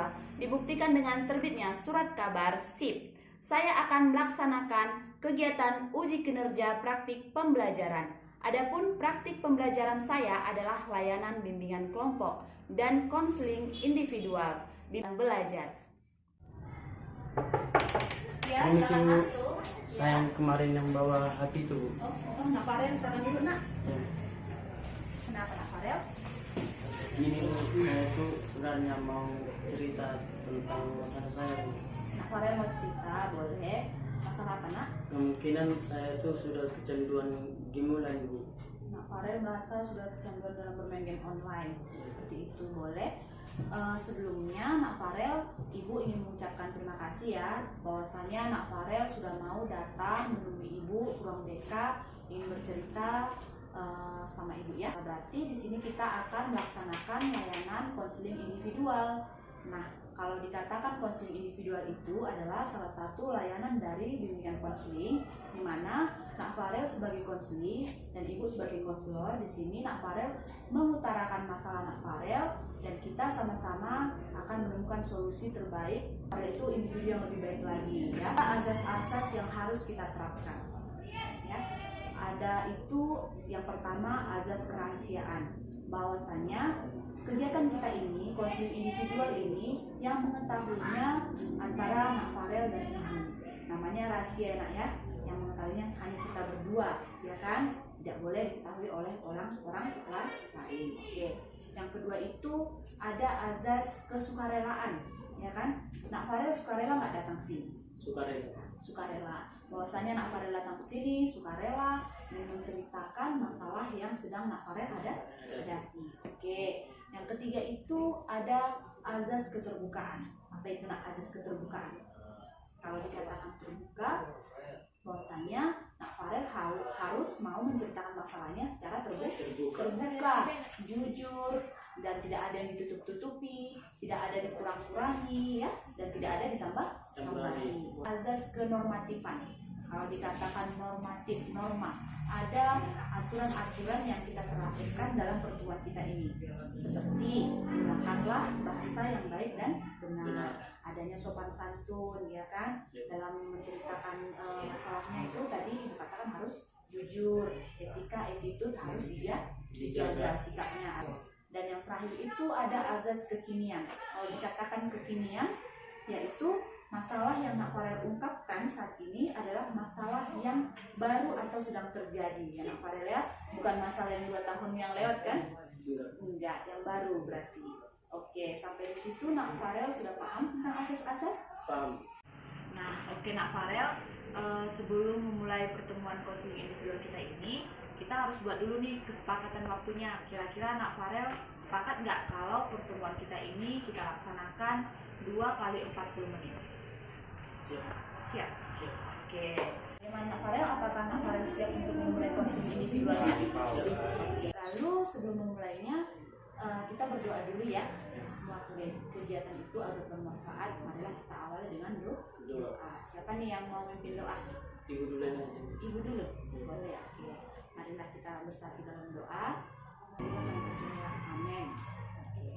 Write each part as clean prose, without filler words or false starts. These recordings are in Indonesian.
awal dibuktikan dengan terbitnya surat kabar SIP. Saya akan melaksanakan kegiatan uji kinerja praktik pembelajaran. Adapun praktik pembelajaran saya adalah layanan bimbingan kelompok dan konseling individual di belajar. Ya, silakan masuk. Saya yang kemarin yang bawa HP itu. Nak Farel sekarang dulu nak. Ya. Kenapa Nak Farel? Gini Bu, saya tuh sebenarnya mau cerita tentang masalah saya Bu. Nak Farel mau cerita, boleh. Masalah apa nak? Kemungkinan saya tuh sudah kecanduan game online Bu. Nak Farel merasa sudah kecanduan dalam bermain game online. Seperti itu, boleh. Sebelumnya Nak Farel, Ibu ingin mengucapkan terima kasih ya bahwasanya Nak Farel sudah mau datang menemui Ibu ruang BK, ingin bercerita sama Ibu ya. Berarti di sini kita akan melaksanakan layanan konseling individual. Nah, kalau dikatakan konseling individual itu adalah salah satu layanan dari bimbingan konseling, di mana Nak Farel sebagai konseling dan Ibu sebagai konselor. Di sini Nak Farel mengutarakan masalah Nak Farel dan kita sama-sama akan menemukan solusi terbaik. Itu individu yang lebih baik lagi ya. Asas-asas yang harus kita terapkan. Ya. Ada itu yang pertama azas kerahasiaan, bahwasanya kegiatan kita ini, konseling individual ini, yang mengetahuinya antara Nak Farel dan Ibu. Namanya rahasia nak ya, yang mengetahuinya hanya kita berdua, ya kan? Tidak boleh diketahui oleh orang lain. Oke. Yang kedua itu ada azas kesukarelaan, ya kan? Nak Farel sukarela nggak datang ke sini? Sukarela. Bahwasanya Nak Farel datang ke sini sukarela dan menceritakan masalah yang sedang Nak Farel hadapi. Oke. Yang ketiga itu ada azas keterbukaan. Apa itu nak azas keterbukaan? Kalau dikatakan terbuka, bahwasanya Nak Farel harus mau menceritakan masalahnya secara terbuka, jujur, dan tidak ada yang ditutup-tutupi, tidak ada dikurang-kurangi, ya, dan tidak ada ditambah-tambahi. Azas kenormatifan. Kalau dikatakan normatif, norma, ada aturan-aturan yang kita terapkan dalam pertemuan kita ini, seperti gunakanlah bahasa yang baik dan benar, adanya sopan santun, ya kan, dalam menceritakan masalahnya itu tadi dikatakan harus jujur, etika, attitude harus dijaga sikapnya. Dan yang terakhir itu ada azas kekinian. Kalau dikatakan kekinian, yaitu masalah yang Nak Farel ungkapkan saat ini adalah masalah yang baru atau sedang terjadi. Ya Nak Farel ya, bukan masalah yang 2 tahun yang lewat kan? Enggak, yang baru berarti. Oke, sampai di situ Nak Farel sudah paham tentang asas-asas? Paham. Nah, oke Nak Farel, sebelum memulai pertemuan konseling individual kita ini, kita harus buat dulu nih kesepakatan waktunya. Kira-kira Nak Farel sepakat nggak kalau pertemuan kita ini kita laksanakan 2 kali 40 menit? Siap. Oke. Bagaimana Nak Farel? Apakah Nak Farel siap untuk memulai konseling individualnya? Lalu sebelum memulainya, kita berdoa dulu ya. Semua kegiatan itu agar bermanfaat. Marilah kita awali dengan doa. Siapa nih yang mau memimpin doa? Ibu dulu aja. Ibu dulu? Boleh ya? Oke. Marilah kita bersatu dalam doa. Amin. Oke.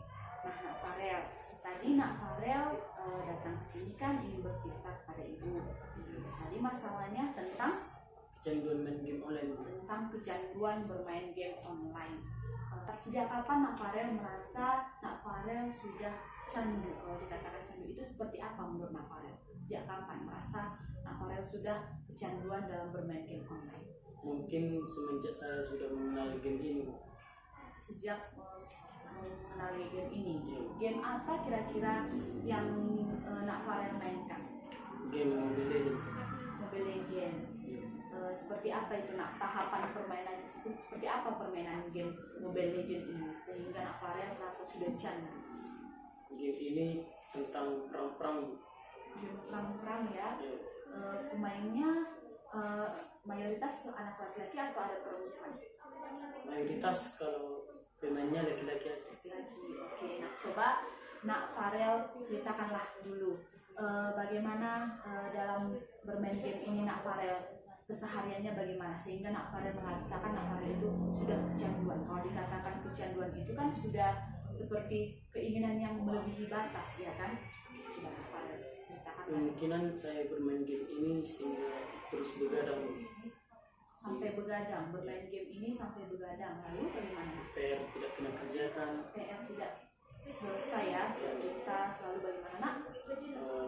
Nah Nak Farel, tadi Nak Farel datang ke sini kan ingin bercerita kepada Ibu. Tadi masalahnya tentang Kecanduan main game online. Tentang kecanduan bermain game online. Sejak kapan Nak Farel merasa Nak Farel sudah candu? Kalau dikatakan candu itu seperti apa menurut Nak Farel? Sejak kapan merasa Nak Farel sudah kecanduan dalam bermain game online? Mungkin semenjak saya sudah mengenal game ini. Sejak mengenali game ini, game apa kira-kira yang Nak Farel mainkan? Game Mobile Legends. Mobile Legends. Seperti apa itu nak tahapan permainan itu? Seperti apa permainan game Mobile Legends ini sehingga Nak Farel merasa sudah candu? Game ini tentang perang-perang. Game perang-perang ya. Pemainnya mayoritas anak laki-laki atau ada perempuan? Mayoritas kalau pemainnya laki-laki aja. Laki-laki. Oke, nah coba Nak Farel ceritakanlah dulu bagaimana dalam bermain game ini Nak Farel kesehariannya bagaimana sehingga Nak Farel mengatakan Nak Farel itu sudah kecanduan. Kalau dikatakan kecanduan itu kan sudah seperti keinginan yang melebihi batas, ya kan? Coba Nak Farel ceritakan. Kemungkinan saya bermain game ini sehingga terus begadang, Sampai begadang, bermain game ini sampai begadang. Lalu bagaimana? PR tidak kena kerjakan. PR tidak selesai ya, kita selalu bagaimana Nak?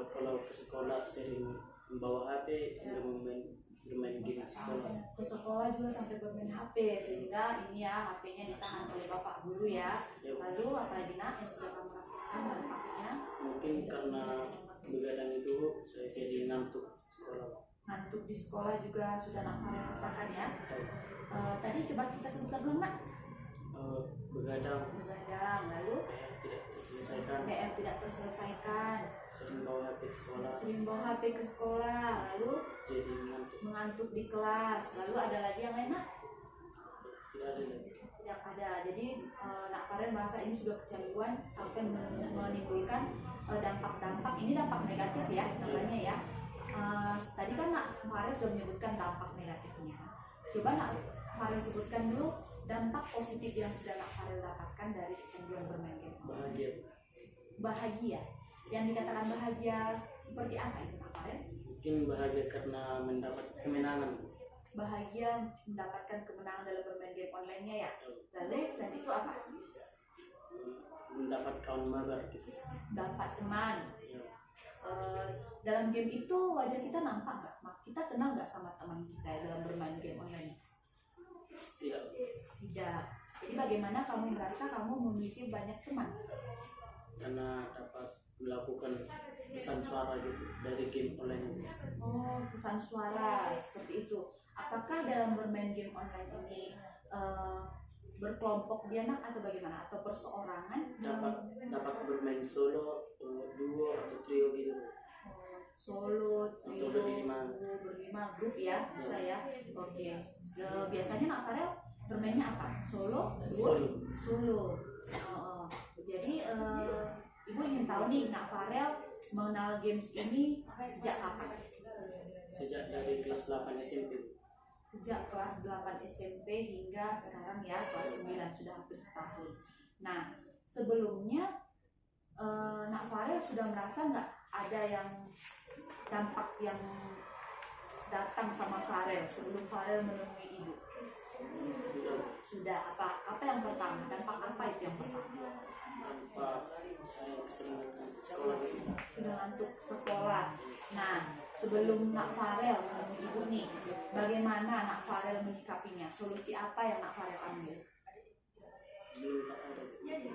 Kalau ke sekolah sering membawa HP sehingga bermain game di sekolah. Ke sekolah juga sampai bermain HP, sehingga ini ya HP-nya ditahan oleh bapak guru ya. Lalu apalagi Nak yang sudah kamu rasakan dampaknya? Mungkin karena begadang itu saya jadi ngantuk sekolah. Ngantuk di sekolah juga sudah Nak Farel rasakan ya. Tadi coba kita sebutkan dulu Nak. Begadang, Lalu PR tidak terselesaikan, PR tidak terselesaikan, sering bawa HP ke sekolah, sering bawa HP ke sekolah, lalu jadi ngantuk. mengantuk di kelas. Lalu ada lagi yang lain Nak? Tidak ada lagi. Tidak ada. Jadi Nak Farel merasa ini sudah kecanduan sampai menimbulkan dampak-dampak. Ini dampak negatif ya namanya ya. Tadi kan Nak Farel sudah menyebutkan dampak negatifnya. Coba Nak Farel sebutkan dulu dampak positif yang sudah Nak Farel dapatkan dari kecanduan bermain game. Bahagia. Yang dikatakan bahagia seperti apa itu Nak Farel? Mungkin bahagia karena mendapat kemenangan. Bahagia mendapatkan kemenangan dalam bermain game online-nya ya. Lalu selain itu apa? Mendapat kawan mabar gitu. Dapat teman. Ya, Dalam game itu wajah kita nampak nggak? Kita kenal nggak sama teman kita dalam bermain game online? tidak. Tidak. Jadi bagaimana kamu merasa kamu memiliki banyak teman? Karena dapat melakukan pesan suara gitu dari game online itu. Oh, pesan suara seperti itu. Apakah dalam bermain game online ini berkelompok dia Nak atau bagaimana? Atau perseorangan? Dapat bermain solo, duo atau trio gitu. Solo, trio, Atau berlima. berlima grup ya, bisa ya. Oke. Biasanya Nak Farel bermainnya apa? Solo, duo, solo. Jadi Ibu ingin tahu nih Nak Farel mengenal games ini sejak kapan? Sejak dari kelas 8 SMP. Sejak kelas 8 SMP hingga sekarang ya kelas 9, sudah hampir setahun. Nah, sebelumnya Nak Farel sudah merasa nggak ada yang dampak yang datang sama Farel sebelum Farel menemui Ibu? Sudah. Apa yang pertama? Dampak apa itu yang pertama? Tanpa saya keseringan untuk sekolah gitu. Sudah ngantuk sekolah. Nah, sebelum Nak Farel menemui Ibu nih, bagaimana Nak Farel menyikapinya? Solusi apa yang Nak Farel ambil?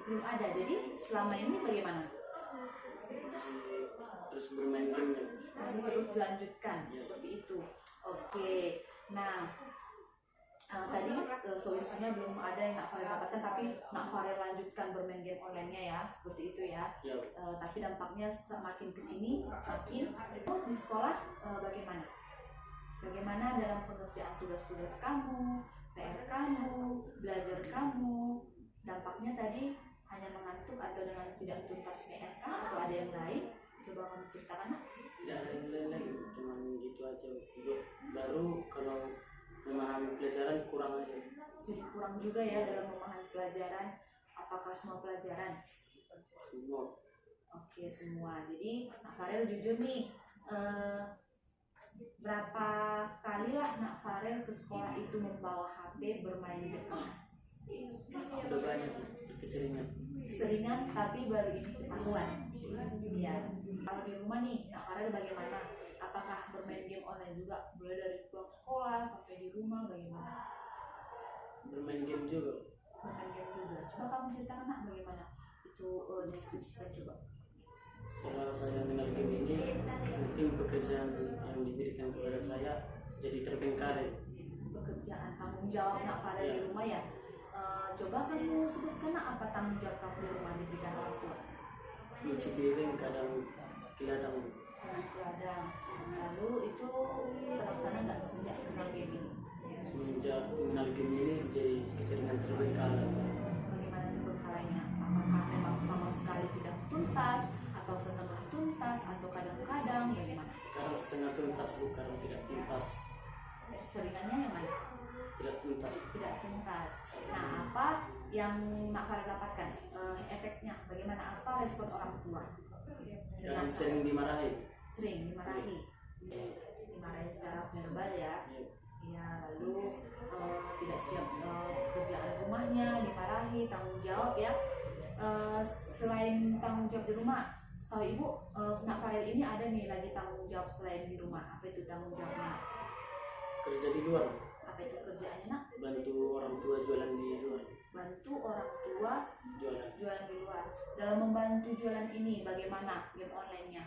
Belum ada. Jadi selama ini bagaimana? Masih terus bermain game. Masih terus dilanjutkan seperti itu. Oke. Nah, tadi solusinya belum ada yang Nak Farel dapatkan, tapi Nak Farel lanjutkan bermain game online-nya ya, seperti itu ya. Ya, Tapi dampaknya semakin kesini makin. Di sekolah bagaimana? Bagaimana dalam pengerjaan tugas-tugas kamu, PR kamu, belajar kamu? Dampaknya tadi hanya mengantuk atau dengan tidak tuntas PR atau ada yang lain? Coba kamu ceritakan Nak. tidak ada yang lain lagi, cuman gitu aja. Baru kalau memahami pelajaran kurang aja. Jadi kurang juga ya dalam memahami pelajaran. Apakah semua pelajaran? Semua. Oke, semua. Jadi Nak Farel jujur nih, berapa kali lah Nak Farel ke sekolah itu membawa HP bermain di kelas? Udah banyak keseringan. Keseringan, tapi baru ini ketahuan. Iya. Kalau di rumah nih, Nak Farel bagaimana? Apakah bermain game online juga? Mulai dari pulang sekolah sampai di rumah bagaimana? Bermain game juga. Bermain game juga. Coba kamu ceritakan Nak bagaimana? Itu deskripsikan coba. Setelah saya kenal game ini, mungkin pekerjaan yang diberikan kepada saya jadi terbengkalai. Pekerjaan tanggung jawab Nak Farel di rumah ya. Coba kamu sebutkan Nak, apa tanggung jawab kamu di rumah diberikan orang tua? Nyuci piring, kadang kiladang. Ladang. Lalu itu terlaksana nggak sejak kenal game ini? Semenjak mengenal game ini jadi keseringan terbengkalai. Bagaimana terbengkalainya? Apakah memang sama sekali tidak tuntas, atau setengah tuntas, atau kadang-kadang bagaimana? Kadang setengah tuntas, bukan tidak tuntas. Seringannya yang mana? tidak tuntas. Tidak tuntas. Nah, apa yang Nak Farel dapatkan? Efeknya bagaimana? Apa respon orang tua? Kadang sering dimarahi. Sering dimarahi. Dimarahi secara verbal ya. Ya, lalu tidak siap kerjaan rumahnya, dimarahi, tanggung jawab ya. Selain tanggung jawab di rumah, setahu Ibu, Nak Farel ini ada nih lagi tanggung jawab selain di rumah. Apa itu tanggung jawabnya? Kerja di luar. Apa itu kerjaannya, Nak? Bantu orang tua jualan di luar. Bantu orang tua Jualan. di luar. Dalam membantu jualan ini, bagaimana game online-nya?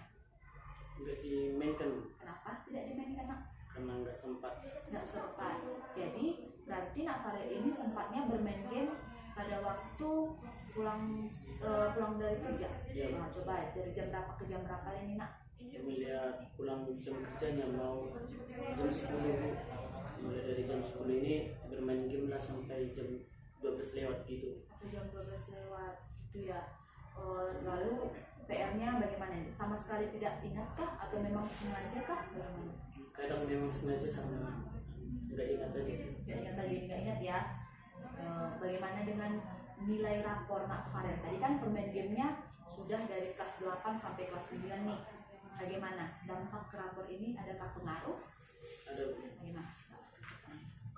Nggak dimainkan Kenapa tidak dimainkan, Nak? karena nggak sempat. Nggak sempat. Jadi berarti Nak Farel ini sempatnya bermain game pada waktu pulang dari kerja. Iya. Nah, coba dari jam berapa ke jam berapa ini, Nak? Melihat pulang jam kerjanya mau jam 10. Mulai dari jam 10 ini bermain game lah sampai jam 12 lewat gitu. Atau jam 12 lewat itu ya. Lalu PR-nya bagaimana ini? Sama sekali tidak ingat kah? Atau memang sengaja kah? Bagaimana? Kadang memang sengaja sama nggak ingat aja. Nggak ingat ya. Bagaimana dengan nilai rapor Nak Farel? Tadi kan permain gamenya sudah dari kelas 8 sampai kelas 9 nih. Bagaimana? Dampak ke rapor ini adakah pengaruh? Ada. Bagaimana?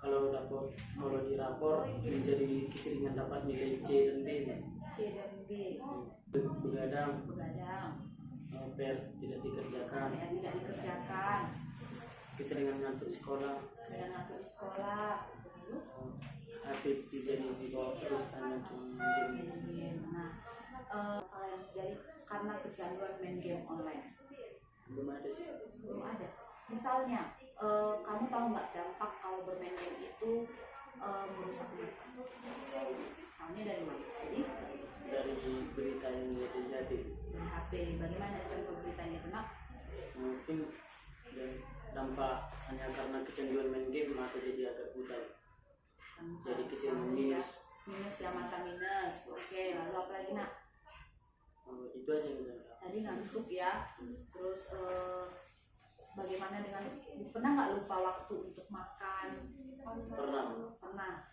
Kalau di rapor menjadi keseringan dapat nilai C dan B. C dan B. Begadang, PR tidak dikerjakan, tidak dikerjakan, keseringan ngantuk sekolah, sedang ngatur di sekolah. Lalu HP jadi dibawa terus hanya cuma game. game. Nah, masalah yang terjadi karena kecanduan main game online. Belum ada sih. Belum ada. Misalnya, kamu tahu nggak dampak kalau bermain game itu merusak mata? Tahunya dari mana? Jadi Dari berita yang jadi dari HP. Bagaimana contoh beritanya itu, Nak? mungkin dan dampak hanya karena kecanduan main game mata jadi agak buta, jadi keseringan minus. Minus ya, mata minus. Oke, lalu apa lagi, Nak? Itu aja yang saya tahu. Tadi ngantuk ya. Terus bagaimana dengan pernah nggak lupa waktu untuk makan? Pernah.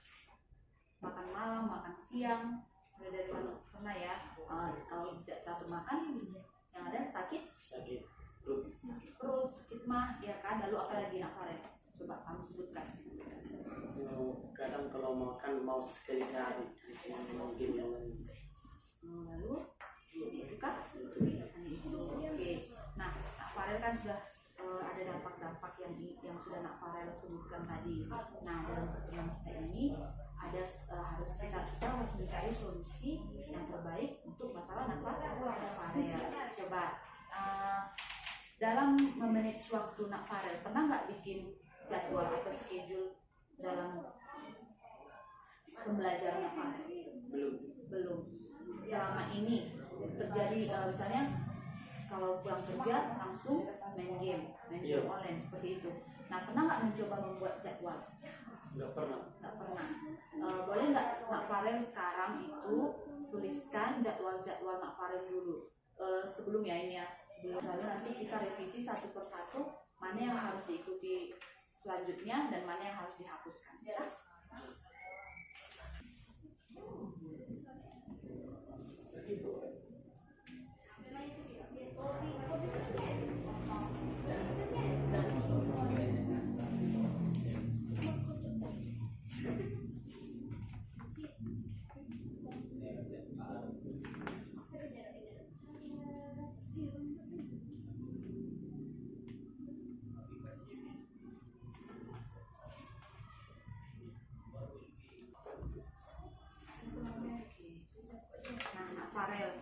Makan malam, makan siang, mulai dari pernah ya. Kalau tidak teratur makan, yang ada sakit perut, sakit mah, ya kan. Lalu apa lagi, Nak Farel? Coba kamu sebutkan. Kadang kalau makan mau sekali sehari cuma game yang lain. Lalu itu kan? Oke. Nah, Nak Farel kan sudah ada dampak-dampak yang sudah Nak Farel sebutkan tadi. Nah, dalam pertemuan kita ini ada harus kita harus mencari solusi yang terbaik untuk masalah Nak Farel. Coba dalam memanage waktu Nak Farel, pernah nggak bikin jadwal atau schedule dalam pembelajaran Nak Farel? Belum. Selama ini terjadi misalnya kalau pulang kerja langsung main game online seperti itu. Nah, pernah nggak mencoba membuat jadwal? Nggak pernah. Boleh nggak Nak Farel sekarang itu tuliskan jadwal Nak Farel dulu sebelum ya ini ya, lalu nanti kita revisi satu persatu mana yang harus diikuti selanjutnya dan mana yang harus dihapuskan. Bisa?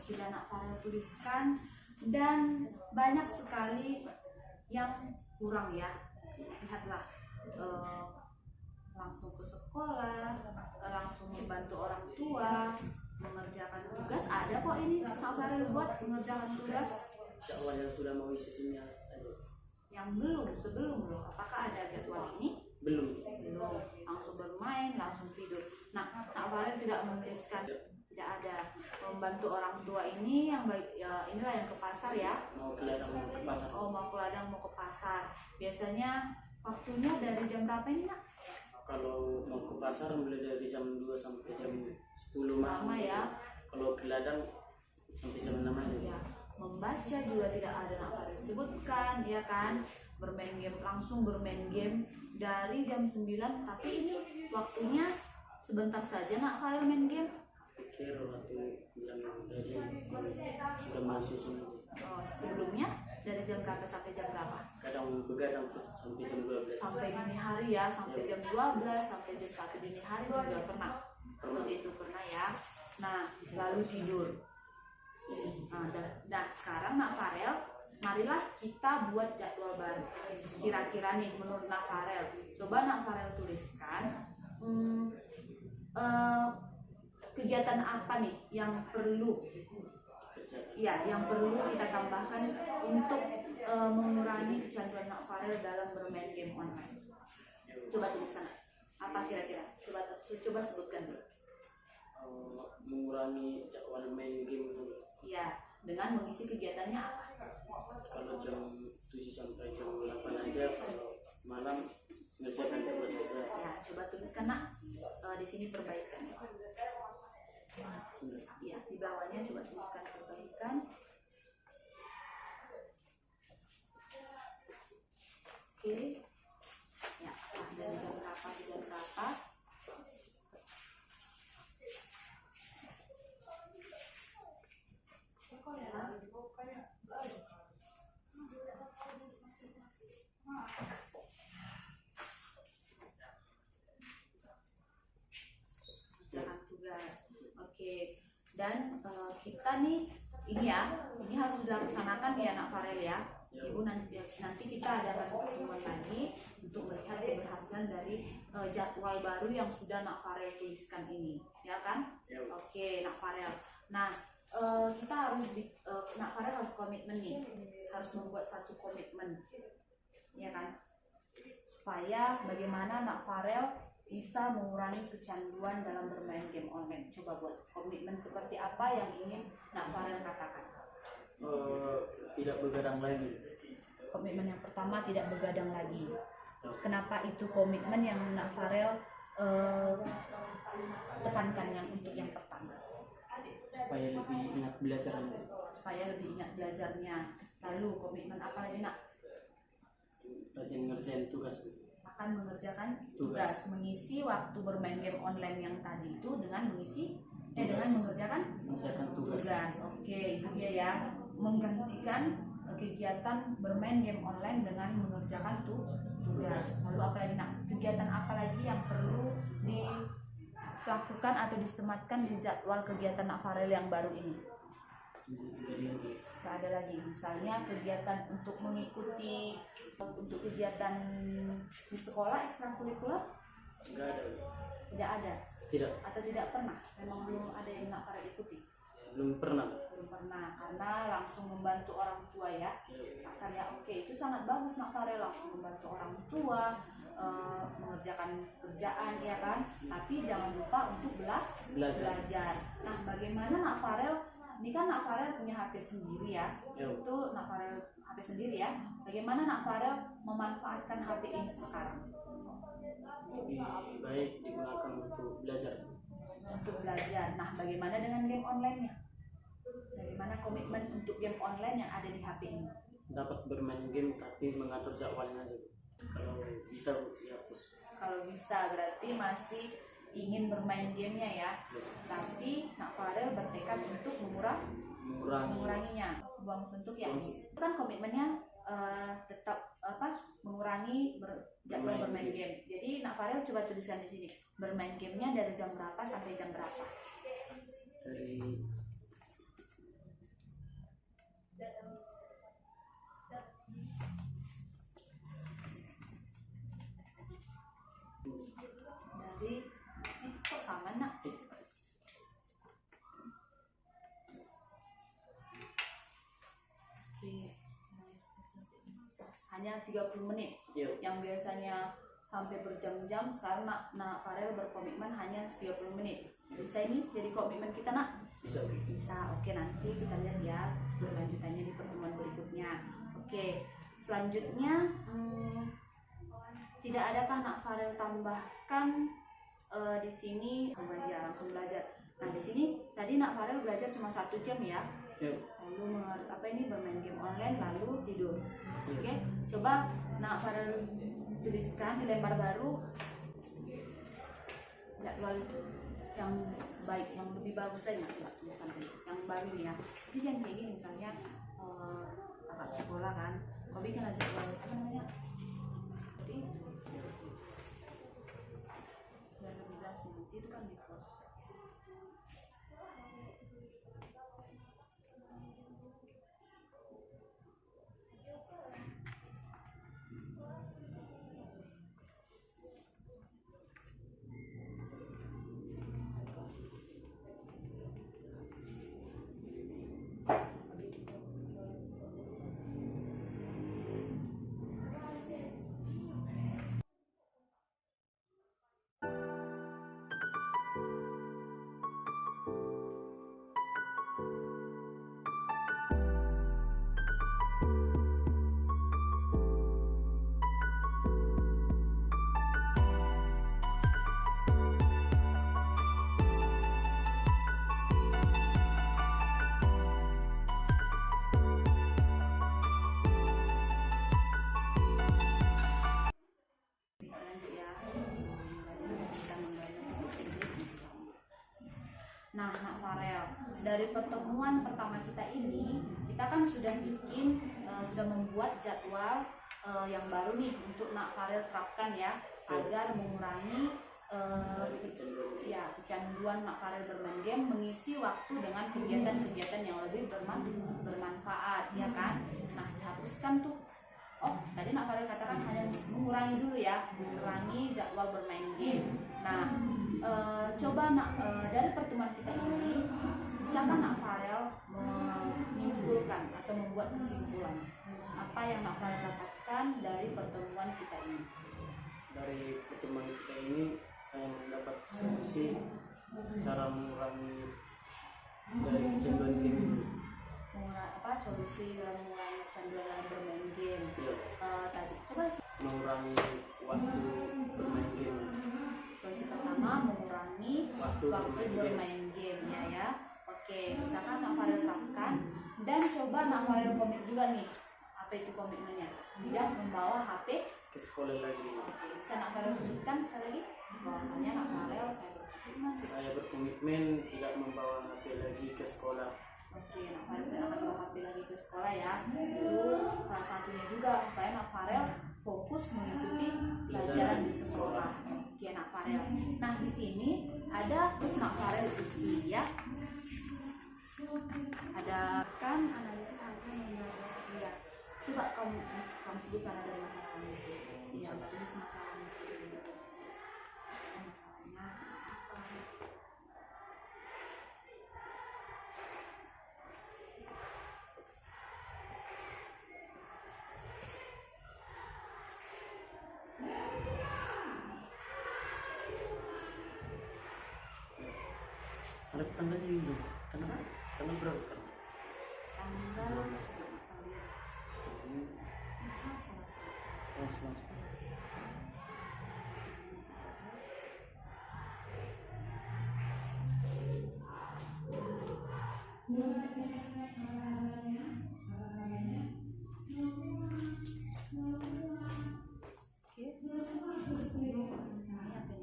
Sudah Nak Farel tuliskan dan banyak sekali yang kurang ya. Lihatlah, langsung ke sekolah, langsung membantu orang tua mengerjakan tugas. Ada kok ini Nak Farel buat mengerjakan tugas. Jadwal yang sudah mau isunya aja. Yang sebelum loh. Apakah ada jadwal ini? Belum. Langsung bermain, langsung tidur. Nah, Nak Farel tidak menuliskan. Tidak ada. Membantu orang tua ini yang baik ya, inilah yang ke pasar ya. Mau ke ladang mau ke pasar. Mau ke ladang mau ke pasar. Biasanya waktunya dari jam berapa ini, Nak? Kalau mau ke pasar mulai dari jam 2 sampai jam 10 malam. Lama ya. Kalau ke ladang sampai jam 6 aja. Ya, membaca juga tidak ada nak Farel sebutkan ya kan. Bermain game, langsung bermain game dari jam 9, tapi ini waktunya sebentar saja nak Farel main game. Pikir waktu bilang tadi sudah masuk aja. Oh, sebelumnya dari jam berapa sampai jam berapa? Kadang begadang terus sampai jam 12. Sampai dini hari ya, sampai jam 12, sampai jam 1 dini hari juga pernah. Seperti itu pernah ya. Nah, lalu tidur. Nah, sekarang nak Farel, marilah kita buat jadwal baru. Kira-kira nih menurut nak Farel, coba nak Farel tuliskan kegiatan apa nih yang perlu, ya, yang perlu kita tambahkan untuk mengurangi kecanduan nak Farel dalam bermain game online. Coba tuliskan apa kira-kira? Coba sebutkan dulu. Mengurangi jadwal main game. Ya, dengan mengisi kegiatannya apa? Kalau jam 7 sampai jam 8 aja, kalau malam ngerjakan tugas aja. Ya, coba tuliskan nak. Di sini perbaikan. Ya, di bawahnya coba tuliskan perbaikan. Oke. Ya, dari jam berapa ke jam berapa? Jangan tugas. Oke. Dan kita nih ini ya, ini harus dilaksanakan ya nak Farel ya. Ibu nanti kita adakan pertemuan lagi untuk melihat keberhasilan dari jadwal baru yang sudah nak Farel tuliskan ini, ya kan? Oke, nak Farel. Nah, kita harus nak Farel harus komitmen nih, harus membuat satu komitmen, ya kan? Supaya bagaimana nak Farel bisa mengurangi kecanduan dalam bermain game online. Coba buat komitmen seperti apa yang ingin nak Farel katakan. Tidak begadang lagi. Komitmen yang pertama, tidak begadang lagi. Kenapa itu komitmen yang nak Farel tekankan yang untuk yang pertama? Supaya lebih ingat belajarnya. Supaya lebih ingat belajarnya. Lalu komitmen apa lagi nak? Rajin ngerjain tugas. Akan mengerjakan tugas, mengisi waktu bermain game online yang tadi itu dengan mengisi dengan mengerjakan tugas. Oke, itu dia ya, menggantikan kegiatan bermain game online dengan mengerjakan tugas. Lalu apa lagi nak? Kegiatan apa lagi yang perlu dilakukan atau disematkan di jadwal kegiatan nak Farel yang baru ini? Tidak ada lagi. Misalnya kegiatan untuk mengikuti untuk kegiatan di sekolah ekstrakurikuler? Enggak ada. Tidak ada. Tidak. Atau tidak pernah? Memang belum ada yang nak Farel ikuti. Belum pernah. Belum pernah, karena langsung membantu orang tua ya. Rasanya oke, itu sangat bagus nak Farel, langsung membantu orang tua, mengerjakan kerjaan ya kan. Tapi jangan lupa untuk belajar. Nah, bagaimana nak Farel? Ini kan nak Farel punya HP sendiri ya. Itu nak Farel HP sendiri ya. Bagaimana nak Farel memanfaatkan HP ini sekarang? Lebih baik digunakan untuk belajar. Untuk belajar. Nah, bagaimana dengan game online-nya? Bagaimana komitmen untuk game online yang ada di HP ini? Dapat bermain game tapi mengatur jadwalnya aja. Kalau bisa dihapus. Kalau bisa berarti masih ingin bermain gamenya ya. Tapi nak Farel bertekad untuk menguranginya. Buang suntuk ya. Itu kan komitmennya tetap mengurangi jadwal bermain game. Jadi nak Farel coba tuliskan di sini. Bermain gamenya dari jam berapa sampai jam berapa? Kok sama nak? Hanya 30 menit. Yang biasanya sampai berjam-jam, sekarang nak Farel berkomitmen hanya 30 menit. Bisa ini jadi komitmen kita nak? Bisa. Oke, nanti kita lihat ya berlanjutannya di pertemuan berikutnya. Oke, selanjutnya tidak adakah Nak Farel tambahkan di sini langsung belajar. Nah di sini tadi Nak Farel belajar cuma 1 jam ya. Lalu bermain game online lalu tidur. Oke, coba Nak Farel tuliskan di lembar baru jadwal yang baik, yang lebih bagus lagi. Nah, coba tuliskan yang baru nih ya. Jadi yang kayak gini misalnya kakak sekolah kan, kau bikin aja jadwal apa namanya? Jadi biar lebih jelas nanti itu kan di post. Nah, Nak Farel, dari pertemuan pertama kita ini, kita kan sudah membuat jadwal yang baru nih untuk Nak Farel terapkan ya, agar mengurangi kecanduan Nak Farel bermain game, mengisi waktu dengan kegiatan-kegiatan yang lebih bermanfaat, ya kan? Nah, dihapuskan tuh. Oh, tadi Nak Farel katakan hanya mengurangi dulu ya, mengurangi jadwal bermain game. Nah, coba dari pertemuan kita ini, bisakah Nak Farel menyimpulkan atau membuat kesimpulan apa yang Nak Farel dapatkan dari pertemuan kita ini? Dari pertemuan kita ini saya mendapat solusi cara mengurangi dari kecanduan game. Solusi dalam mengurangi kecanduan dalam bermain game? Tadi coba mengurangi waktu bermain game. Solusi pertama mengurangi waktu bermain game ya. Oke, misalkan Nak Farel terapkan dan coba Nak Farel komit juga nih. Apa itu komitmennya? Tidak membawa HP ke sekolah lagi. Oke, bisa Nak Farel sebutkan sekali lagi bahwasanya Nak Farel saya berkomitmen tidak membawa HP lagi ke sekolah. Oke, Nak Farel tidak akan bawa HP lagi ke sekolah ya. Itu salah satunya juga supaya Nak Farel fokus mengikuti pelajaran di sekolah. Oke, Nak Farel. Nah, di sini ada terus Nak Farel isi ya. Ada kan analisis angka yang lihat. Coba kamu sebutkan ada masalahnya. Iya, analisis masalahnya. Masalahnya apa? Tanggalnya dulu. Tanggal berapa sekarang? Tanggal Selasa.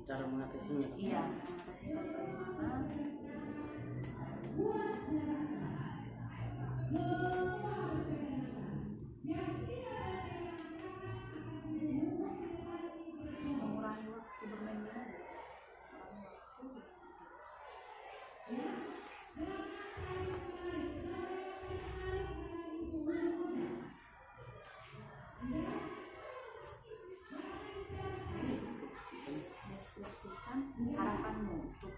Cara mengatasinya. Iya, mengatasinya bagaimana? Mengurangi waktu bermain game. Deskripsikan harapanmu untuk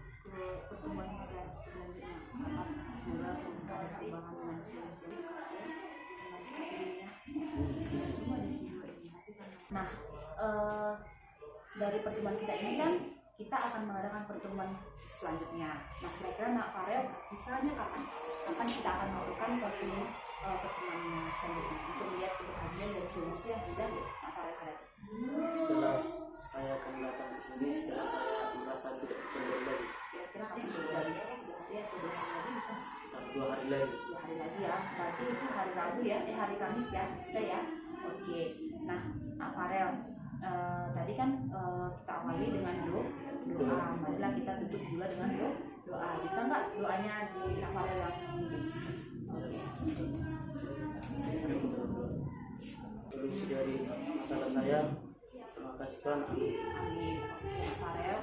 pertemuan pada selanjutnya. Semoga ada perubahan dengan solusi edukasi Nah, dari pertemuan kita ini kan kita akan mengadakan pertemuan selanjutnya. Nah, kira-kira Nak Farel misalnya kapan kita akan melakukan pertemuan selanjutnya untuk melihat keberhasilan dari solusi yang sudah Nak Farel hadapi. setelah saya akan datang ke sini, setelah saya merasa tidak kecanduan lagi, Kira-kira kapan sudah bisa? 3 hari atau 2 hari lagi bisa? sekitar 2 hari lagi. 2 hari lagi ya, berarti itu hari Rabu ya, hari Kamis ya, bisa ya. Oke, nah Nak Farel, tadi kan kita awali dengan doa, marilah kita tutup juga dengan doa. Bisa nggak doanya di Nak Farel yang ini? Mari kita berdoa. Solusi dari masalah saya, terima kasih Tuhan. Amin. Amin. Oke, Nak Farel,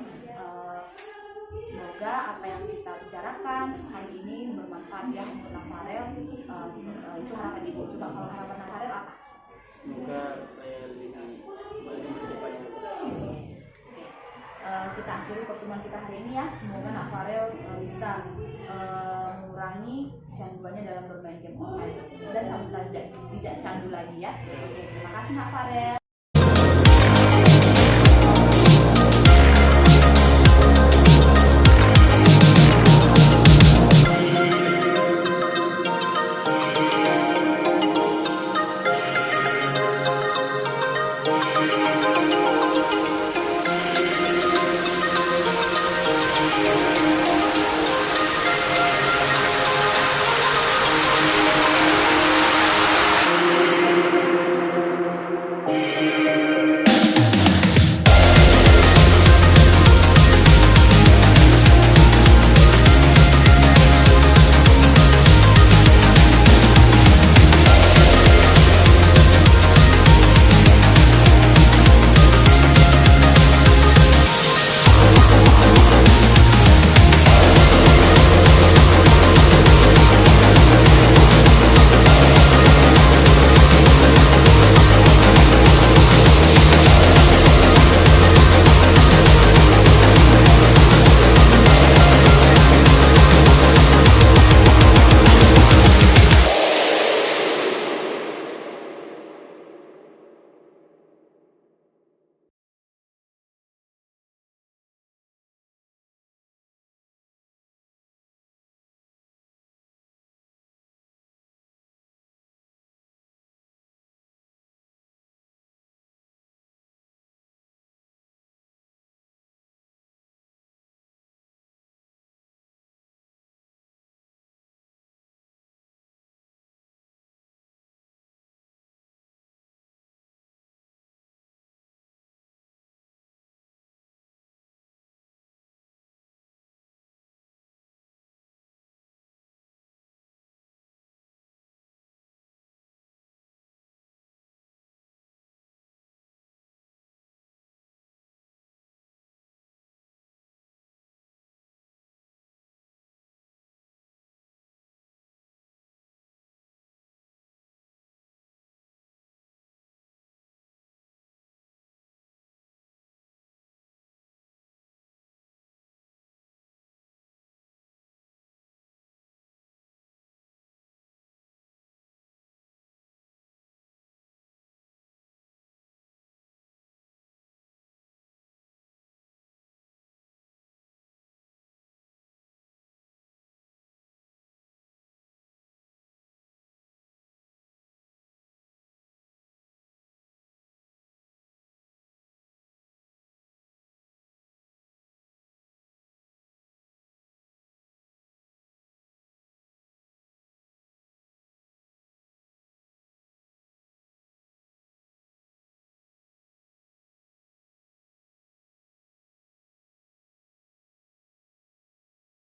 semoga apa yang kita bicarakan hari ini bermanfaat ya untuk Nak Farel. Itu harapan ibu. Coba kalau harapan Nak Farel apa? Semoga saya lebih maju ke depannya. Oke. Kita akhiri pertemuan kita hari ini ya. Semoga Nak Farel bisa mengurangi kecanduannya dalam bermain game online dan sama sekali tidak candu lagi ya. Oke, terima kasih Nak Farel.